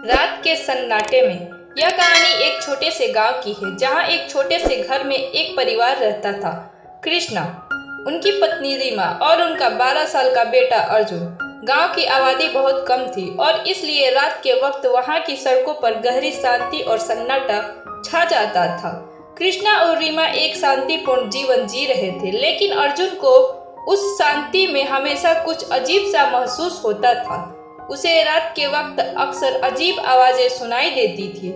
रात के सन्नाटे में। यह कहानी एक छोटे से गांव की है जहां एक छोटे से घर में एक परिवार रहता था। कृष्णा, उनकी पत्नी रीमा और उनका 12 साल का बेटा अर्जुन। गांव की आबादी बहुत कम थी और इसलिए रात के वक्त वहां की सड़कों पर गहरी शांति और सन्नाटा छा जाता था। कृष्णा और रीमा एक शांतिपूर्ण जीवन जी रहे थे, लेकिन अर्जुन को उस शांति में हमेशा कुछ अजीब सा महसूस होता था। उसे रात के वक्त अक्सर अजीब आवाजें सुनाई देती थी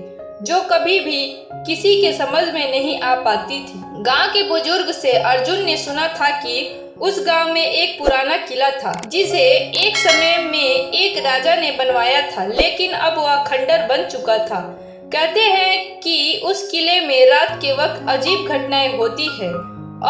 जो कभी भी किसी के समझ में नहीं आ पाती थी। गांव के बुजुर्ग से अर्जुन ने सुना था कि उस गांव में एक पुराना किला था जिसे एक समय में एक राजा ने बनवाया था, लेकिन अब वह खंडर बन चुका था। कहते हैं कि उस किले में रात के वक्त अजीब घटनाएं होती है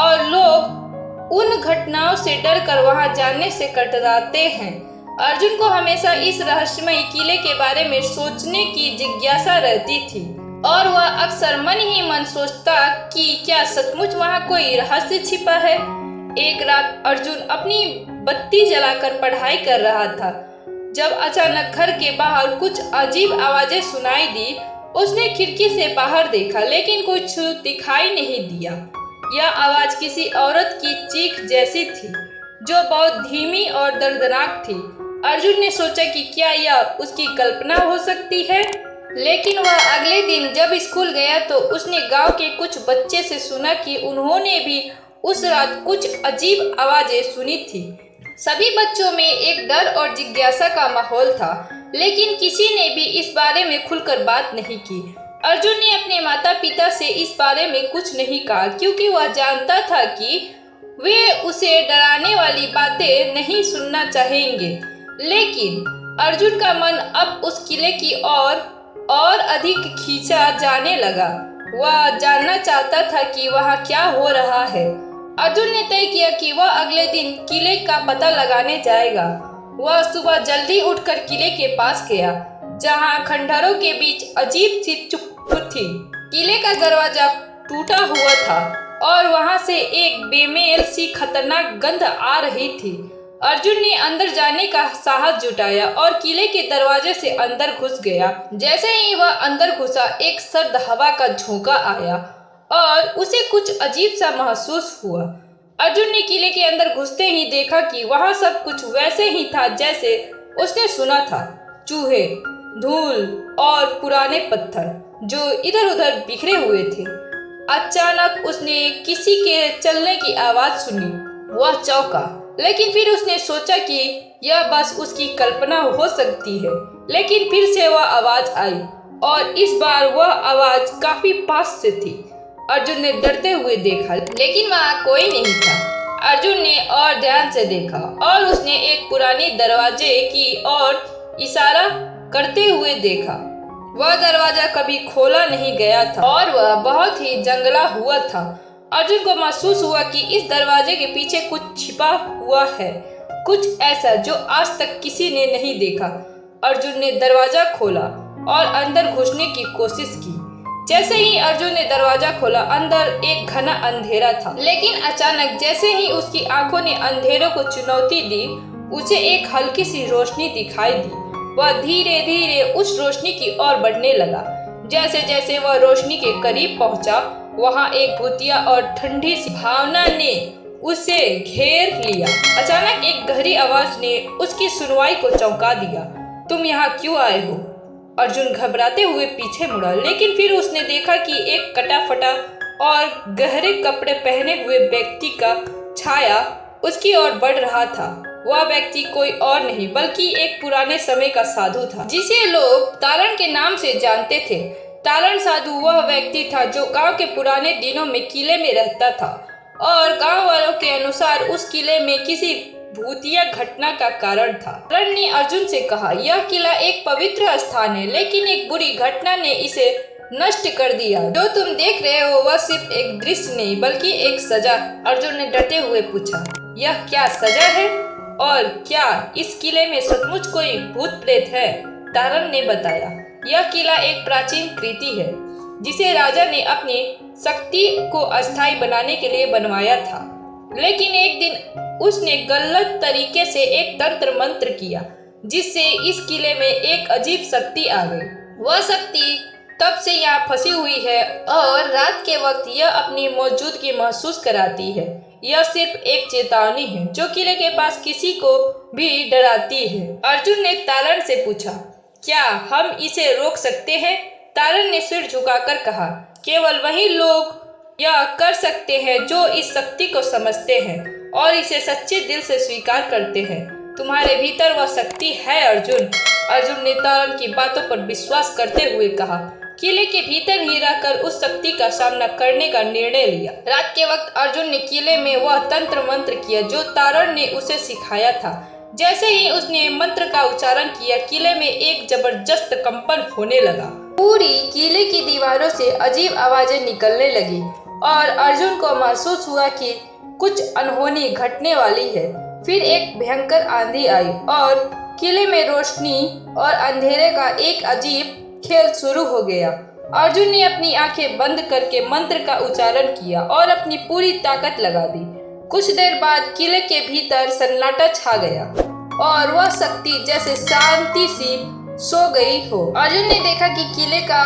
और लोग उन घटनाओं से डरकर वहां जाने से कतराते हैं। अर्जुन को हमेशा इस रहस्यमयी किले के बारे में सोचने की जिज्ञासा रहती थी और वह अक्सर मन ही मन सोचता कि क्या सचमुच वहां कोई रहस्य छिपा है। एक रात अर्जुन अपनी बत्ती जलाकर पढ़ाई कर रहा था जब अचानक घर के बाहर कुछ अजीब आवाजें सुनाई दी। उसने खिड़की से बाहर देखा, लेकिन कुछ दिखाई नहीं दिया। यह आवाज किसी औरत की चीख जैसी थी जो बहुत धीमी और दर्दनाक थी। अर्जुन ने सोचा कि क्या यह उसकी कल्पना हो सकती है, लेकिन वह अगले दिन जब स्कूल गया तो उसने गांव के कुछ बच्चे से सुना कि उन्होंने भी उस रात कुछ अजीब आवाजें सुनी थी। सभी बच्चों में एक डर और जिज्ञासा का माहौल था, लेकिन किसी ने भी इस बारे में खुलकर बात नहीं की। अर्जुन ने अपने माता पिता से इस बारे में कुछ नहीं कहा क्योंकि वह जानता था कि वे उसे डराने वाली बातें नहीं सुनना चाहेंगे। लेकिन अर्जुन का मन अब उस किले की और अधिक खींचा जाने लगा। वह जानना चाहता था कि वहाँ क्या हो रहा है। अर्जुन ने तय किया कि वह अगले दिन किले का पता लगाने जाएगा। वह सुबह जल्दी उठकर किले के पास गया जहाँ खंडहरों के बीच अजीब सी चुप थी। किले का दरवाजा टूटा हुआ था और वहाँ से एक बेमेल सी खतरनाक गंध आ रही थी। अर्जुन ने अंदर जाने का साहस जुटाया और किले के दरवाजे से अंदर घुस गया। जैसे ही वह अंदर घुसा, एक सर्द हवा का झोंका आया और उसे कुछ अजीब सा महसूस हुआ। अर्जुन ने किले के अंदर घुसते ही देखा कि वहाँ सब कुछ वैसे ही था जैसे उसने सुना था। चूहे, धूल और पुराने पत्थर जो इधर उधर बिखरे हुए थे। अचानक उसने किसी के चलने की आवाज सुनी। वह चौंका, लेकिन फिर उसने सोचा कि यह बस उसकी कल्पना हो सकती है। लेकिन फिर से वह आवाज आई और इस बार वह आवाज काफी पास से थी। अर्जुन ने डरते हुए देखा, लेकिन वहाँ कोई नहीं था। अर्जुन ने और ध्यान से देखा और उसने एक पुराने दरवाजे की ओर इशारा करते हुए देखा। वह दरवाजा कभी खोला नहीं गया था और वह बहुत ही जंगला हुआ था। अर्जुन को महसूस हुआ कि इस दरवाजे के पीछे कुछ छिपा हुआ है, कुछ ऐसा जो आज तक किसी ने नहीं देखा। अर्जुन ने दरवाजा खोला और अंदर घुसने की कोशिश की। जैसे ही अर्जुन ने दरवाजा खोला, अंदर एक घना अंधेरा था। लेकिन अचानक जैसे ही उसकी आंखों ने अंधेरों को चुनौती दी, उसे एक हल्की सी रोशनी दिखाई दी। वह धीरे धीरे उस रोशनी की ओर बढ़ने लगा। जैसे जैसे वह रोशनी के करीब पहुंचा, वहां एक भूतिया और ठंडी सी भावना ने उसे घेर लिया। अचानक एक गहरी आवाज ने उसकी सुनवाई को चौंका दिया। तुम यहाँ क्यों आए हो? अर्जुन घबराते हुए पीछे मुड़ा, लेकिन फिर उसने देखा कि एक कटा फटा और गहरे कपड़े पहने हुए व्यक्ति का छाया उसकी ओर बढ़ रहा था। वह व्यक्ति कोई और नहीं बल्कि एक पुराने समय का साधु था जिसे लोग तारण के नाम से जानते थे। तारण साधु वह व्यक्ति था जो गांव के पुराने दिनों में किले में रहता था और गांव वालों के अनुसार उस किले में किसी भूतिया घटना का कारण था। तारण ने अर्जुन से कहा, यह किला एक पवित्र स्थान है, लेकिन एक बुरी घटना ने इसे नष्ट कर दिया। जो तुम देख रहे हो वह सिर्फ एक दृश्य नहीं बल्कि एक सजा। अर्जुन ने डरते हुए पूछा, यह क्या सजा है और क्या इस किले में सचमुच कोई भूत प्रेत है? तारण ने बताया, यह किला एक प्राचीन कृति है जिसे राजा ने अपनी शक्ति को अस्थायी बनाने के लिए बनवाया था। लेकिन एक दिन उसने गलत तरीके से एक तंत्र मंत्र किया जिससे इस किले में एक अजीब शक्ति आ गई। वह शक्ति तब से यहाँ फंसी हुई है और रात के वक्त यह अपनी मौजूदगी महसूस कराती है। यह सिर्फ एक चेतावनी है जो किले के पास किसी को भी डराती है। अर्जुन ने तारण से पूछा, क्या हम इसे रोक सकते हैं? तारण ने सिर झुकाकर कहा, केवल वही लोग यह कर सकते हैं जो इस शक्ति को समझते हैं और इसे सच्चे दिल से स्वीकार करते हैं। तुम्हारे भीतर वह शक्ति है अर्जुन। अर्जुन ने तारण की बातों पर विश्वास करते हुए कहा। किले के भीतर ही रहकर उस शक्ति का सामना करने का निर्णय लिया। रात के वक्त अर्जुन ने किले में वह तंत्र मंत्र किया जो तारण ने उसे सिखाया था। जैसे ही उसने मंत्र का उच्चारण किया, किले में एक जबरदस्त कंपन होने लगा। पूरी किले की दीवारों से अजीब आवाजें निकलने लगी और अर्जुन को महसूस हुआ कि कुछ अनहोनी घटने वाली है। फिर एक भयंकर आंधी आई और किले में रोशनी और अंधेरे का एक अजीब खेल शुरू हो गया। अर्जुन ने अपनी आंखें बंद करके मंत्र का उच्चारण किया और अपनी पूरी ताकत लगा दी। कुछ देर बाद किले के भीतर सन्नाटा छा गया और वह शक्ति जैसे शांति सी सो गई हो। अर्जुन ने देखा कि किले का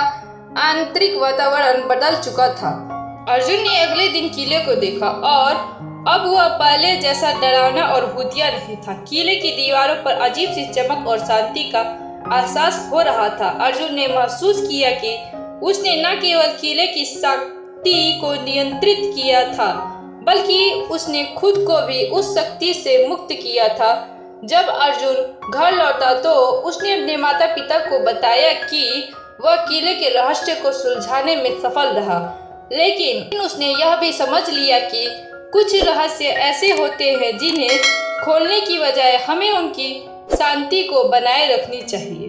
आंतरिक वातावरण बदल चुका था। अर्जुन ने अगले दिन किले को देखा और अब वह पहले जैसा डरावना और भूतिया नहीं था। किले की दीवारों पर अजीब सी चमक और शांति का एहसास हो रहा था। अर्जुन ने महसूस किया कि उसने न केवल किले की शक्ति को नियंत्रित किया था, बल्कि उसने खुद को भी उस शक्ति से मुक्त किया था। जब अर्जुन घर लौटा तो उसने अपने माता पिता को बताया कि वह किले के रहस्य को सुलझाने में सफल रहा, लेकिन उसने यह भी समझ लिया कि कुछ रहस्य ऐसे होते हैं जिन्हें खोलने की बजाय हमें उनकी शांति को बनाए रखनी चाहिए।